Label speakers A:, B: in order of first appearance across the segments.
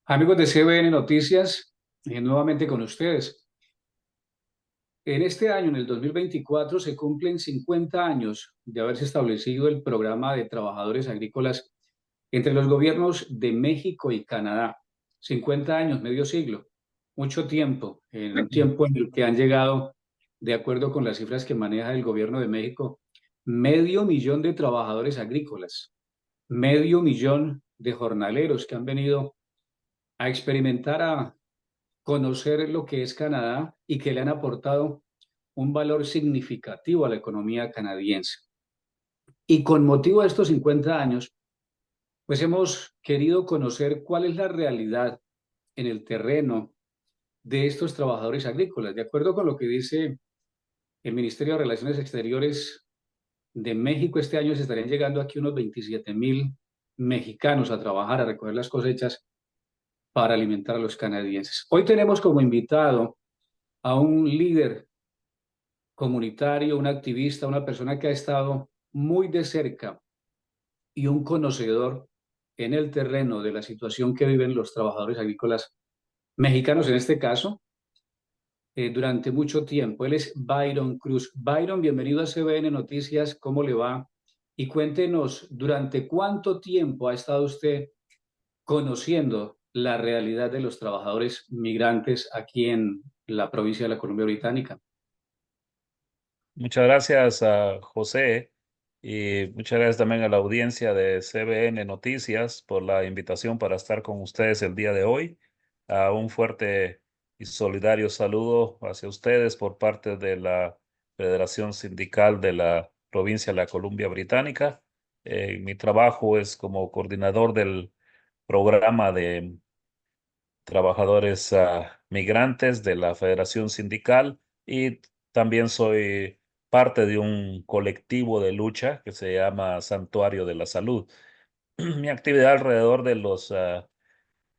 A: Amigos de CBN Noticias, nuevamente con ustedes. En este año, en el 2024, se cumplen 50 años de haberse establecido el programa de trabajadores agrícolas entre los gobiernos de México y Canadá. 50 años, medio siglo, mucho tiempo, en un tiempo en el que han llegado, de acuerdo con las cifras que maneja el gobierno de México, medio millón de trabajadores agrícolas, medio millón de jornaleros que han venido a experimentar, a conocer lo que es Canadá y que le han aportado un valor significativo a la economía canadiense. Y con motivo de estos 50 años, pues hemos querido conocer cuál es la realidad en el terreno de estos trabajadores agrícolas. De acuerdo con lo que dice el Ministerio de Relaciones Exteriores de México, este año se estarían llegando aquí unos 27,000 mexicanos a trabajar, a recoger las cosechas para alimentar a los canadienses. Hoy tenemos como invitado a un líder comunitario, un activista, una persona que ha estado muy de cerca y un conocedor en el terreno de la situación que viven los trabajadores agrícolas mexicanos, en este caso, durante mucho tiempo. Él es Byron Cruz. Byron, bienvenido a CBN Noticias. ¿Cómo le va? Y cuéntenos, ¿durante cuánto tiempo ha estado usted conociendo la realidad de los trabajadores migrantes aquí en la provincia de la Columbia Británica?
B: Muchas gracias a José y muchas gracias también a la audiencia de CBN Noticias por la invitación para estar con ustedes el día de hoy. Un fuerte y solidario saludo hacia ustedes por parte de la Federación Sindical de la provincia de la Columbia Británica. Mi trabajo es como coordinador del programa de trabajadores migrantes de la Federación Sindical y también soy parte de un colectivo de lucha que se llama Santuario de la Salud. Mi actividad alrededor de los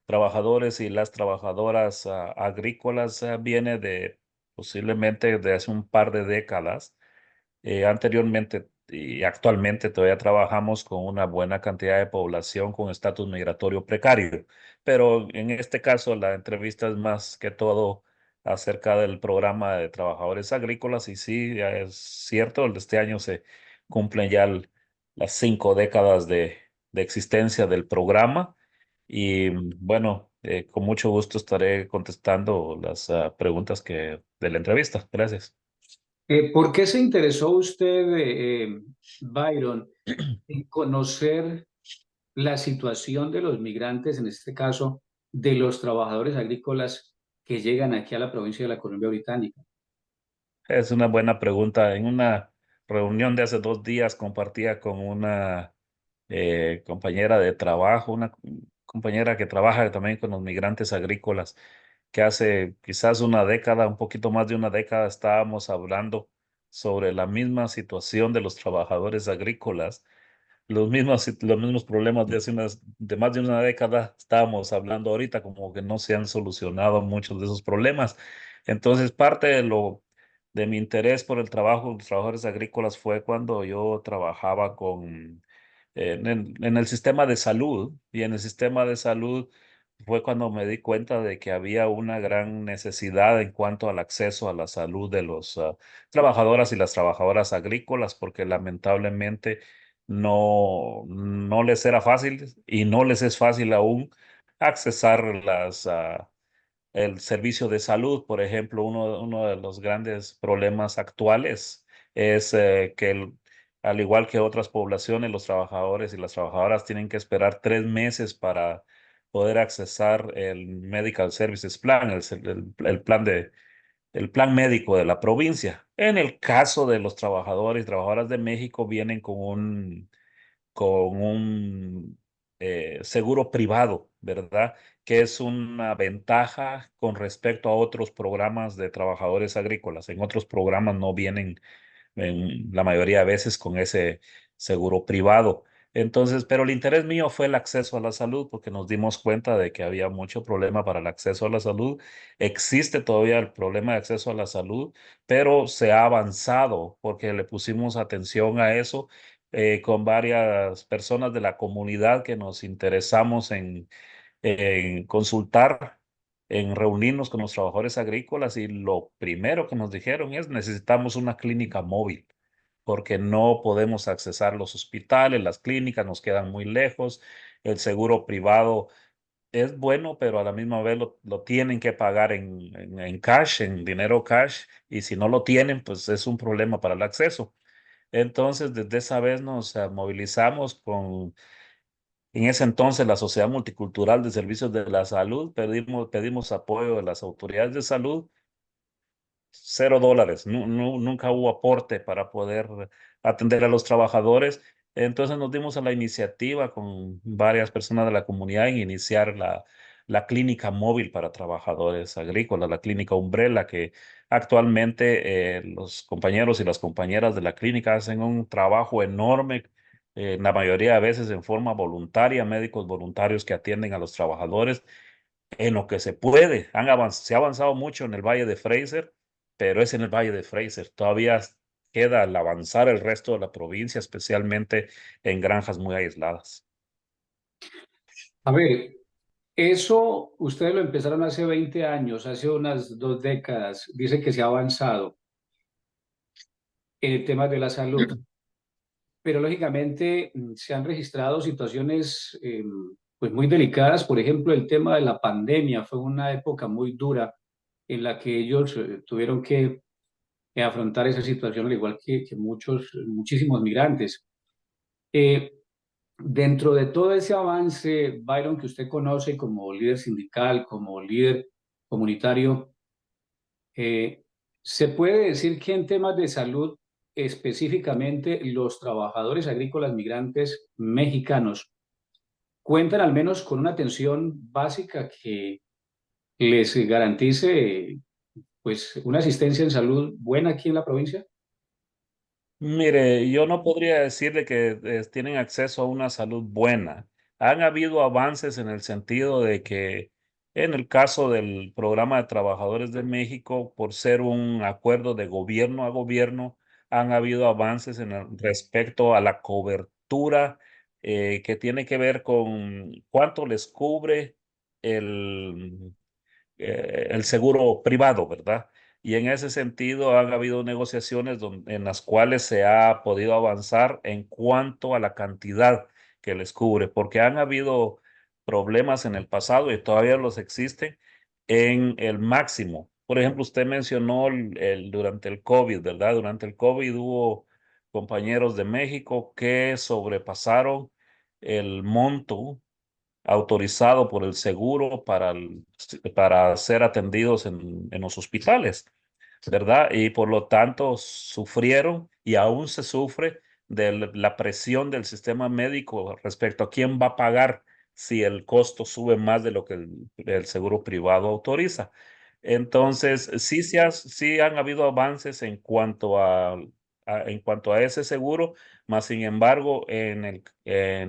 B: trabajadores y las trabajadoras agrícolas viene de posiblemente de hace un par de décadas. Anteriormente y actualmente todavía trabajamos con una buena cantidad de población con estatus migratorio precario, pero en este caso la entrevista es más que todo acerca del programa de trabajadores agrícolas y sí, ya es cierto, este año se cumplen ya las 5 décadas de existencia del programa y bueno, con mucho gusto estaré contestando las preguntas de la entrevista. Gracias.
A: ¿Por qué se interesó usted, Byron, en conocer la situación de los migrantes, en este caso, de los trabajadores agrícolas que llegan aquí a la provincia de la Columbia Británica?
B: Es una buena pregunta. En una reunión de hace 2 días compartía con una compañera de trabajo, una compañera que trabaja también con los migrantes agrícolas, que hace quizás una década, un poquito más de una década, estábamos hablando sobre la misma situación de los trabajadores agrícolas, los mismos problemas de más de una década estábamos hablando ahorita, como que no se han solucionado muchos de esos problemas. Entonces, parte de mi interés por el trabajo de los trabajadores agrícolas fue cuando yo trabajaba en el sistema de salud, y en el sistema de salud fue cuando me di cuenta de que había una gran necesidad en cuanto al acceso a la salud de los trabajadoras y las trabajadoras agrícolas, porque lamentablemente no les era fácil y no les es fácil aún accesar el servicio de salud. Por ejemplo, uno de los grandes problemas actuales es al igual que otras poblaciones, los trabajadores y las trabajadoras tienen que esperar 3 meses para poder accesar el Medical Services Plan, el plan el plan médico de la provincia. En el caso de los trabajadores y trabajadoras de México, vienen con un seguro privado, ¿verdad? Que es una ventaja con respecto a otros programas de trabajadores agrícolas. En otros programas no vienen en la mayoría de veces con ese seguro privado. Entonces, pero el interés mío fue el acceso a la salud, porque nos dimos cuenta de que había mucho problema para el acceso a la salud. Existe todavía el problema de acceso a la salud, pero se ha avanzado porque le pusimos atención a eso con varias personas de la comunidad que nos interesamos en consultar, en reunirnos con los trabajadores agrícolas y lo primero que nos dijeron es necesitamos una clínica móvil porque no podemos accesar los hospitales, las clínicas nos quedan muy lejos, el seguro privado es bueno, pero a la misma vez lo tienen que pagar en cash, en dinero cash, y si no lo tienen, pues es un problema para el acceso. Entonces, desde esa vez nos movilizamos con, en ese entonces, la Sociedad Multicultural de Servicios de la Salud, pedimos apoyo de las autoridades de salud. $0. Nunca hubo aporte para poder atender a los trabajadores. Entonces nos dimos a la iniciativa con varias personas de la comunidad en iniciar la clínica móvil para trabajadores agrícolas, la clínica Umbrella, que actualmente los compañeros y las compañeras de la clínica hacen un trabajo enorme, la mayoría de veces en forma voluntaria, médicos voluntarios que atienden a los trabajadores en lo que se puede. Se ha avanzado mucho en el Valle de Fraser, pero es en el Valle de Fraser. Todavía queda al avanzar el resto de la provincia, especialmente en granjas muy aisladas.
A: A ver, eso ustedes lo empezaron hace 20 años, hace unas 2 décadas. Dice que se ha avanzado en el tema de la salud, pero lógicamente se han registrado situaciones pues muy delicadas. Por ejemplo, el tema de la pandemia fue una época muy dura en la que ellos tuvieron que afrontar esa situación, al igual que muchísimos migrantes. Eh, Dentro de todo ese avance, Byron, que usted conoce como líder sindical, como líder comunitario, eh, ¿se puede decir que en temas de salud, específicamente los trabajadores agrícolas migrantes mexicanos cuentan al menos con una atención básica que les garantice pues una asistencia en salud buena aquí en la provincia?
B: Mire, yo no podría decirle que tienen acceso a una salud buena. Han habido avances en el sentido de que en el caso del programa de trabajadores de México, por ser un acuerdo de gobierno a gobierno, han habido avances respecto a la cobertura que tiene que ver con cuánto les cubre el el seguro privado, ¿verdad? Y en ese sentido han habido negociaciones en las cuales se ha podido avanzar en cuanto a la cantidad que les cubre, porque han habido problemas en el pasado y todavía los existen en el máximo. Por ejemplo, usted mencionó durante el COVID, ¿verdad? Durante el COVID hubo compañeros de México que sobrepasaron el monto autorizado por el seguro para ser atendidos en los hospitales, ¿verdad? Y por lo tanto sufrieron y aún se sufre de la presión del sistema médico respecto a quién va a pagar si el costo sube más de lo que el seguro privado autoriza. Entonces, sí han habido avances en cuanto a ese seguro, mas sin embargo, en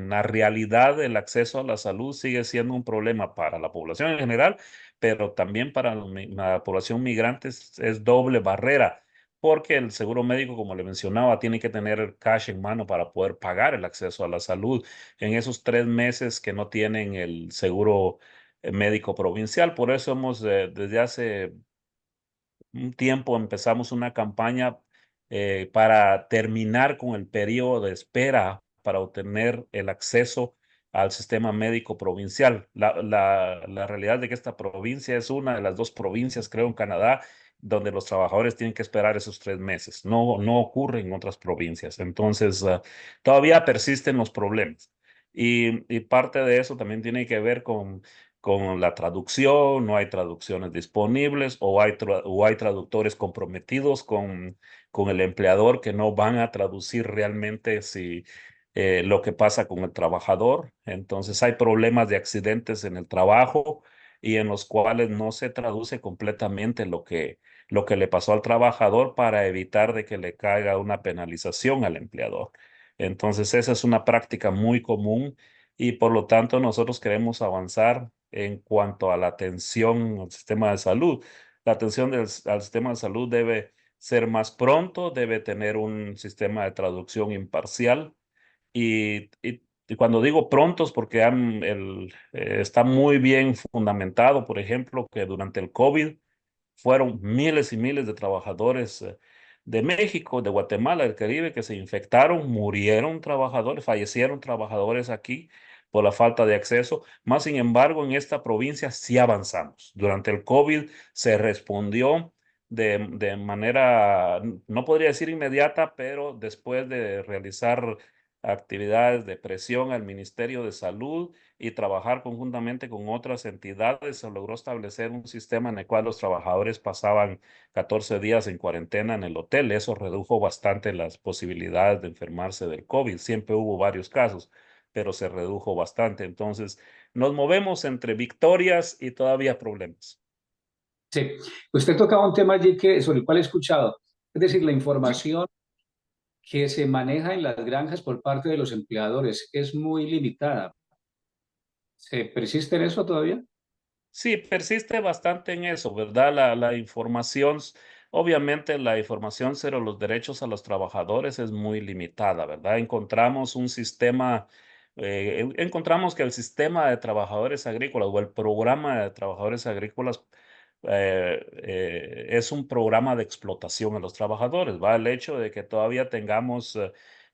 B: la realidad el acceso a la salud sigue siendo un problema para la población en general, pero también para la población migrante es doble barrera, porque el seguro médico, como le mencionaba, tiene que tener el cash en mano para poder pagar el acceso a la salud en esos 3 meses que no tienen el seguro médico provincial. Por eso desde hace un tiempo empezamos una campaña para terminar con el periodo de espera para obtener el acceso al sistema médico provincial. La realidad de que esta provincia es una de las dos provincias, creo, en Canadá, donde los trabajadores tienen que esperar esos 3 meses. No ocurre en otras provincias. Entonces, todavía persisten los problemas. Y parte de eso también tiene que ver con la traducción, no hay traducciones disponibles o hay traductores comprometidos con el empleador que no van a traducir realmente lo que pasa con el trabajador. Entonces hay problemas de accidentes en el trabajo y en los cuales no se traduce completamente lo que le pasó al trabajador para evitar de que le caiga una penalización al empleador. Entonces esa es una práctica muy común y por lo tanto nosotros queremos avanzar en cuanto a la atención al sistema de salud. La atención al sistema de salud debe ser más pronto, debe tener un sistema de traducción imparcial y y cuando digo prontos, porque está muy bien fundamentado, por ejemplo, que durante el COVID fueron miles y miles de trabajadores de México, de Guatemala, del Caribe, que se infectaron, murieron trabajadores, fallecieron trabajadores aquí por la falta de acceso. Más sin embargo, en esta provincia sí avanzamos. Durante el COVID se respondió de manera, no podría decir inmediata, pero después de realizar actividades de presión al Ministerio de Salud y trabajar conjuntamente con otras entidades, se logró establecer un sistema en el cual los trabajadores pasaban 14 días en cuarentena en el hotel. Eso redujo bastante las posibilidades de enfermarse del COVID. Siempre hubo varios casos, pero se redujo bastante. Entonces, nos movemos entre victorias y todavía problemas.
A: Sí, usted tocaba un tema allí sobre el cual he escuchado, es decir, la información que se maneja en las granjas por parte de los empleadores es muy limitada. ¿Se persiste en eso todavía?
B: Sí, persiste bastante en eso, ¿verdad? La información, obviamente la información sobre los derechos a los trabajadores es muy limitada, ¿verdad? Encontramos un sistema, encontramos que el sistema de trabajadores agrícolas o el programa de trabajadores agrícolas es un programa de explotación a los trabajadores, ¿va? El hecho de que todavía tengamos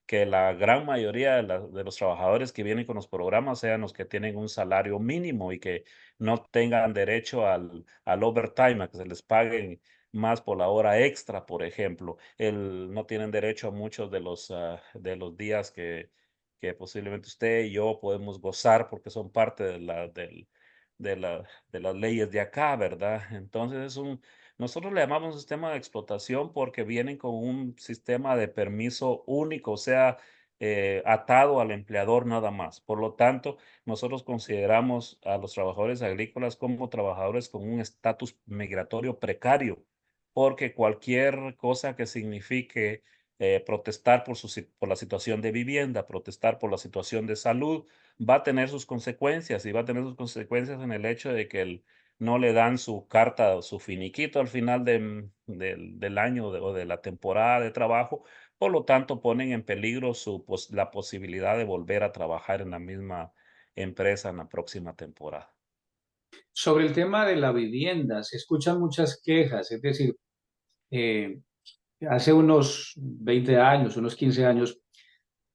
B: que la gran mayoría de los trabajadores que vienen con los programas sean los que tienen un salario mínimo y que no tengan derecho al overtime, a que se les paguen más por la hora extra, por ejemplo. No tienen derecho a muchos de los días que posiblemente usted y yo podemos gozar porque son parte de la, de las leyes de acá, ¿verdad? Entonces nosotros le llamamos un sistema de explotación porque vienen con un sistema de permiso único, o sea, atado al empleador nada más. Por lo tanto, nosotros consideramos a los trabajadores agrícolas como trabajadores con un estatus migratorio precario, porque cualquier cosa que signifique protestar por la situación de vivienda, protestar por la situación de salud, va a tener sus consecuencias y va a tener sus consecuencias en el hecho de que no le dan su carta, su finiquito al final del año o de la temporada de trabajo. Por lo tanto, ponen en peligro la posibilidad de volver a trabajar en la misma empresa en la próxima temporada.
A: Sobre el tema de la vivienda, se escuchan muchas quejas, es decir, eh, hace unos 20 años, unos 15 años,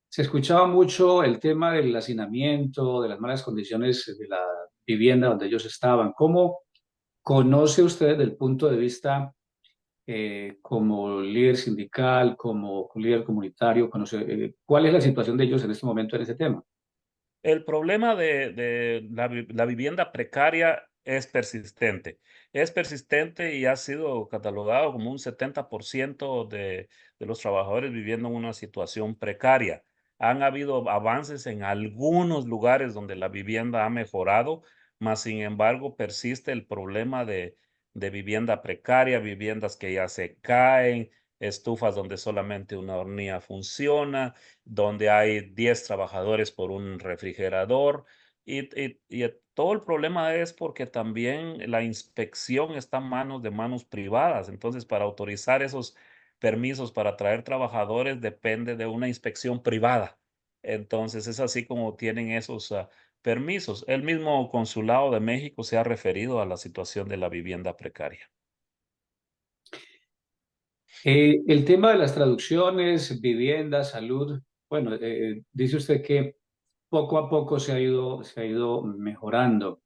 A: se escuchaba mucho el tema del hacinamiento, de las malas condiciones de la vivienda donde ellos estaban. ¿Cómo conoce usted desde el punto de vista como líder sindical, como líder comunitario, cuál es la situación de ellos en este momento en ese tema?
B: El problema de la vivienda precaria es persistente. Es persistente y ha sido catalogado como un 70% de los trabajadores viviendo en una situación precaria. Han habido avances en algunos lugares donde la vivienda ha mejorado, mas sin embargo persiste el problema de vivienda precaria, viviendas que ya se caen, estufas donde solamente una hornilla funciona, donde hay 10 trabajadores por un refrigerador todo el problema es porque también la inspección está en manos privadas. Entonces, para autorizar esos permisos para traer trabajadores depende de una inspección privada. Entonces, es así como tienen esos permisos. El mismo Consulado de México se ha referido a la situación de la vivienda precaria.
A: El tema de las traducciones, vivienda, salud, bueno, dice usted que poco a poco se ha ido mejorando.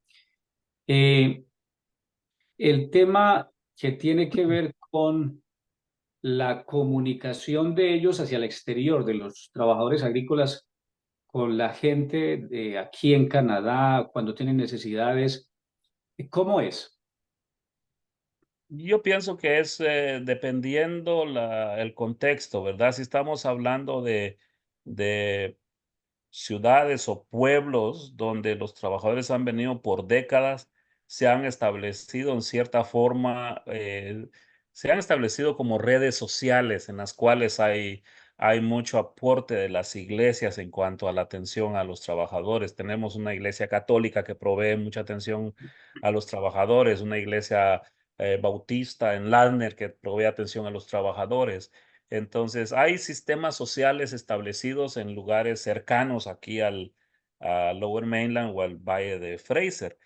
A: Eh, el tema que tiene que ver con la comunicación de ellos hacia el exterior, de los trabajadores agrícolas con la gente de aquí en Canadá, cuando tienen necesidades, ¿cómo es?
B: Yo pienso que es dependiendo el contexto, ¿verdad? Si estamos hablando de ciudades o pueblos donde los trabajadores han venido por décadas, se han establecido en cierta forma, se han establecido como redes sociales en las cuales hay mucho aporte de las iglesias en cuanto a la atención a los trabajadores. Tenemos una iglesia católica que provee mucha atención a los trabajadores, una iglesia bautista en Ladner que provee atención a los trabajadores. Entonces, hay sistemas sociales establecidos en lugares cercanos aquí a Lower Mainland o al Valle de Fraser.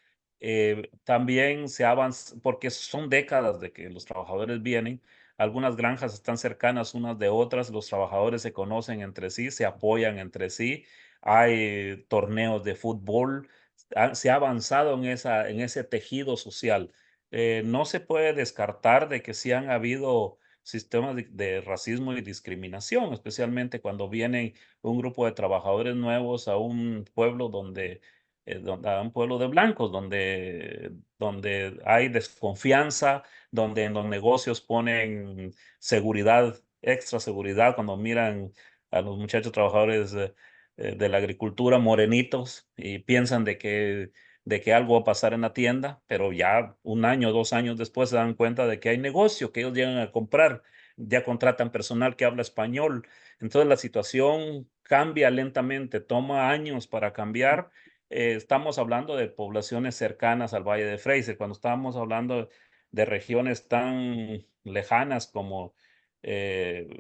B: También se avanza, porque son décadas de que los trabajadores vienen, algunas granjas están cercanas unas de otras, los trabajadores se conocen entre sí, se apoyan entre sí, hay torneos de fútbol, se ha avanzado en ese tejido social. No se puede descartar de que sí han habido sistemas de racismo y discriminación, especialmente cuando vienen un grupo de trabajadores nuevos a un pueblo a un pueblo de blancos, donde hay desconfianza, donde en los negocios ponen seguridad, extra seguridad, cuando miran a los muchachos trabajadores de la agricultura morenitos y piensan de que algo va a pasar en la tienda, pero ya un año, 2 años después se dan cuenta de que hay negocio, que ellos llegan a comprar, ya contratan personal que habla español. Entonces la situación cambia lentamente, toma años para cambiar. Estamos hablando de poblaciones cercanas al Valle de Fraser, cuando estábamos hablando de regiones tan lejanas como del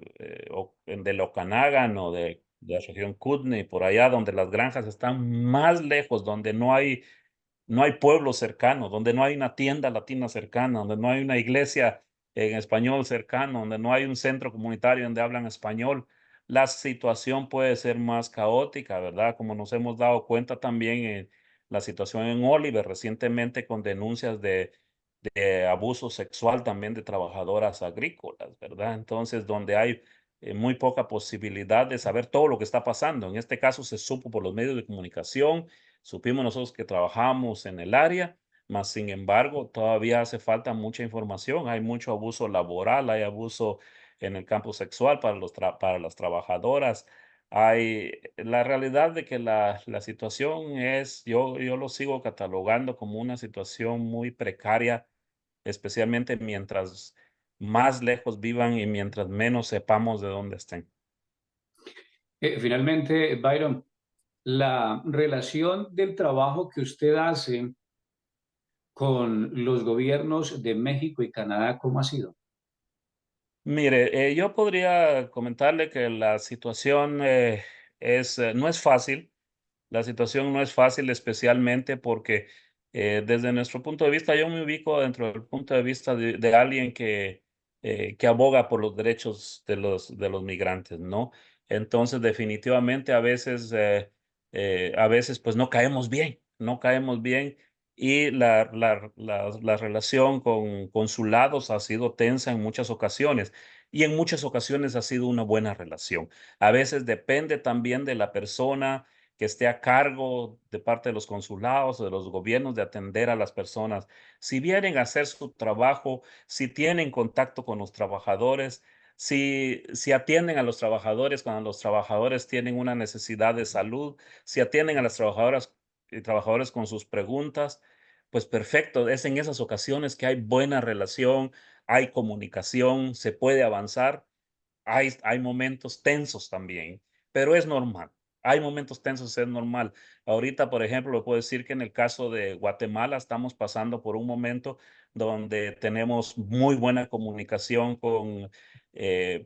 B: Okanagan o de la región Kootenay, por allá donde las granjas están más lejos, donde no hay pueblo cercano, donde no hay una tienda latina cercana, donde no hay una iglesia en español cercano, donde no hay un centro comunitario donde hablan español, la situación puede ser más caótica, ¿verdad? Como nos hemos dado cuenta también en la situación en Oliver recientemente con denuncias de abuso sexual también de trabajadoras agrícolas, ¿verdad? Entonces, donde hay muy poca posibilidad de saber todo lo que está pasando. En este caso se supo por los medios de comunicación. Supimos nosotros que trabajamos en el área, mas sin embargo, todavía hace falta mucha información. Hay mucho abuso laboral, hay abuso en el campo sexual para las trabajadoras. Hay la realidad de que la situación yo lo sigo catalogando como una situación muy precaria, especialmente mientras más lejos vivan y mientras menos sepamos de dónde estén.
A: Finalmente, Byron, la relación del trabajo que usted hace con los gobiernos de México y Canadá, ¿cómo ha sido?
B: Mire, yo podría comentarle que la situación no es fácil. La situación no es fácil, especialmente porque desde nuestro punto de vista, yo me ubico dentro del punto de vista de alguien que aboga por los derechos de los migrantes, ¿no? Entonces, definitivamente, a veces, pues no caemos bien, no caemos bien. Y la relación con consulados ha sido tensa en muchas ocasiones y en muchas ocasiones ha sido una buena relación. A veces depende también de la persona que esté a cargo de parte de los consulados o de los gobiernos de atender a las personas. Si vienen a hacer su trabajo, si tienen contacto con los trabajadores, si atienden a los trabajadores cuando los trabajadores tienen una necesidad de salud, si atienden a las trabajadoras y trabajadores con sus preguntas, pues perfecto, es en esas ocasiones que hay buena relación, hay comunicación, se puede avanzar. Hay momentos tensos también, pero es normal. Hay momentos tensos, es normal. Ahorita, por ejemplo, le puedo decir que en el caso de Guatemala estamos pasando por un momento donde tenemos muy buena comunicación con,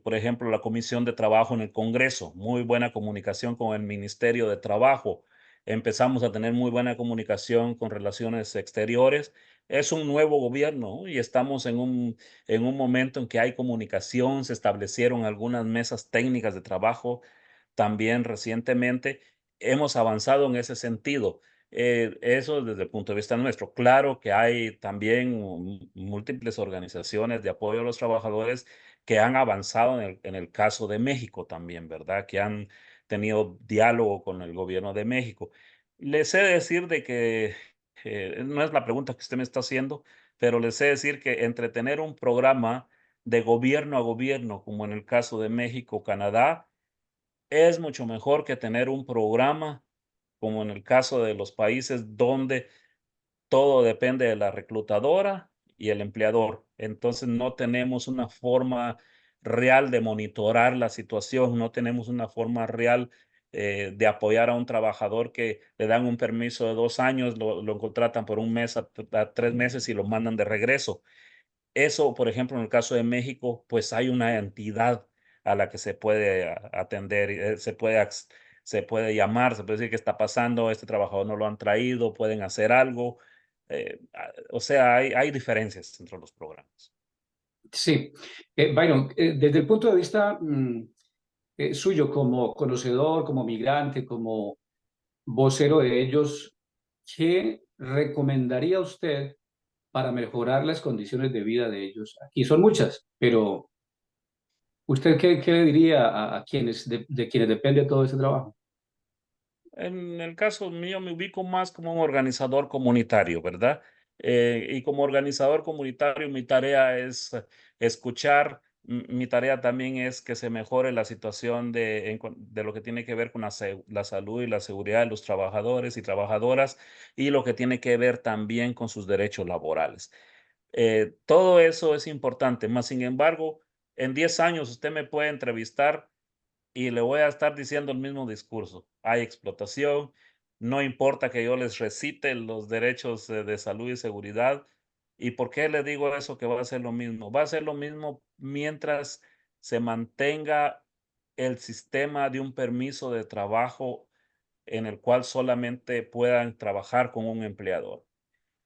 B: por ejemplo, la Comisión de Trabajo en el Congreso, muy buena comunicación con el Ministerio de Trabajo. Empezamos a tener muy buena comunicación con Relaciones Exteriores. Es un nuevo gobierno, ¿no? Y estamos en un momento en que hay comunicación, se establecieron algunas mesas técnicas de trabajo también recientemente. Hemos avanzado en ese sentido. Eso desde el punto de vista nuestro. Claro que hay también múltiples organizaciones de apoyo a los trabajadores que han avanzado en el caso de México también, ¿verdad? Que han tenido diálogo con el gobierno de México. Les he de decir de que no es la pregunta que usted me está haciendo, pero les he de decir que entre tener un programa de gobierno a gobierno, como en el caso de México, Canadá, es mucho mejor que tener un programa como en el caso de los países donde todo depende de la reclutadora y el empleador. Entonces no tenemos una forma real de monitorar la situación, no tenemos una forma real de apoyar a un trabajador que le dan un permiso de 2 años, lo contratan por un mes a 3 meses y lo mandan de regreso. Eso, por ejemplo, en el caso de México, pues hay una entidad a la que se puede atender, se puede se puede llamar, se puede decir qué está pasando, este trabajador no lo han traído, pueden hacer algo. O sea, hay diferencias entre los programas.
A: Sí. Byron, desde el punto de vista suyo como conocedor, como migrante, como vocero de ellos, ¿qué recomendaría usted para mejorar las condiciones de vida de ellos? Aquí son muchas, pero ¿usted qué le diría a quienes, de quienes depende todo ese trabajo?
B: En el caso mío me ubico más como un organizador comunitario, ¿verdad? Y como organizador comunitario mi tarea es escuchar, mi tarea también es que se mejore la situación de lo que tiene que ver con la salud y la seguridad de los trabajadores y trabajadoras y lo que tiene que ver también con sus derechos laborales. Todo eso es importante, más sin embargo, en 10 años usted me puede entrevistar y le voy a estar diciendo el mismo discurso. Hay explotación, no importa que yo les recite los derechos de salud y seguridad. ¿Y por qué le digo eso que va a ser lo mismo? Va a ser lo mismo mientras se mantenga el sistema de un permiso de trabajo en el cual solamente puedan trabajar con un empleador.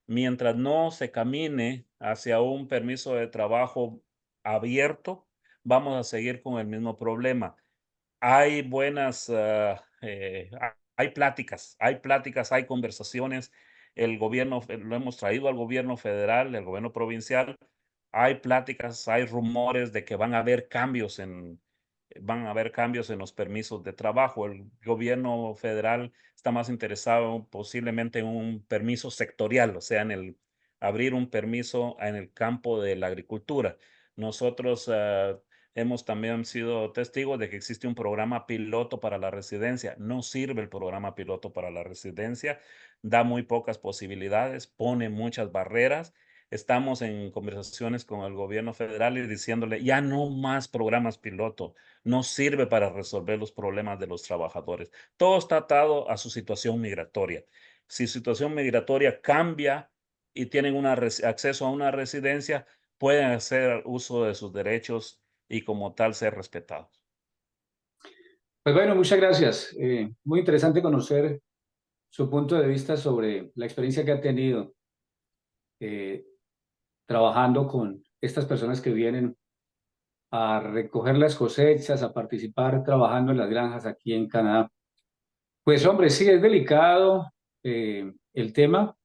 B: Mientras no se camine hacia un permiso de trabajo abierto, vamos a seguir con el mismo problema. Hay buenas, hay pláticas, hay conversaciones. El gobierno, lo hemos traído al gobierno federal, el gobierno provincial. Hay pláticas, hay rumores de que van a haber cambios en los permisos de trabajo. El gobierno federal está más interesado posiblemente en un permiso sectorial, o sea, en el abrir un permiso en el campo de la agricultura. Nosotros, hemos también sido testigos de que existe un programa piloto para la residencia. No sirve el programa piloto para la residencia, da muy pocas posibilidades, pone muchas barreras. Estamos en conversaciones con el gobierno federal y diciéndole, ya no más programas piloto, no sirve para resolver los problemas de los trabajadores. Todo está atado a su situación migratoria. Si su situación migratoria cambia y tienen acceso a una residencia, pueden hacer uso de sus derechos y como tal ser respetados.
A: Pues bueno, muchas gracias. Muy interesante conocer su punto de vista sobre la experiencia que ha tenido eh, trabajando con estas personas que vienen a recoger las cosechas, a participar trabajando en las granjas aquí en Canadá. Pues hombre, sí, es delicado el tema.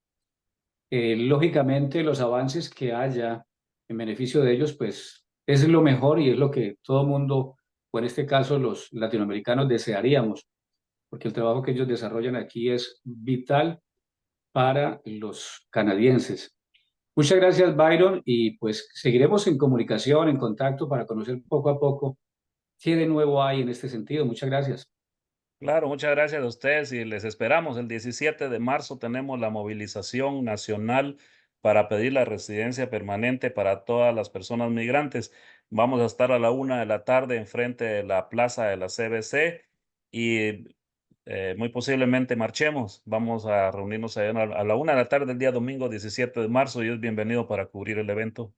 A: Lógicamente, los avances que haya en beneficio de ellos, pues es lo mejor y es lo que todo mundo, o en este caso los latinoamericanos, desearíamos, porque el trabajo que ellos desarrollan aquí es vital para los canadienses. Muchas gracias, Byron, y pues seguiremos en comunicación, en contacto para conocer poco a poco qué de nuevo hay en este sentido. Muchas gracias.
B: Claro, muchas gracias a ustedes y les esperamos. El 17 de marzo tenemos la movilización nacional para pedir la residencia permanente para todas las personas migrantes. Vamos a estar a la 1 de la tarde enfrente de la plaza de la CBC y muy posiblemente marchemos. Vamos a reunirnos allá a la 1 de la tarde el día domingo 17 de marzo y es bienvenido para cubrir el evento.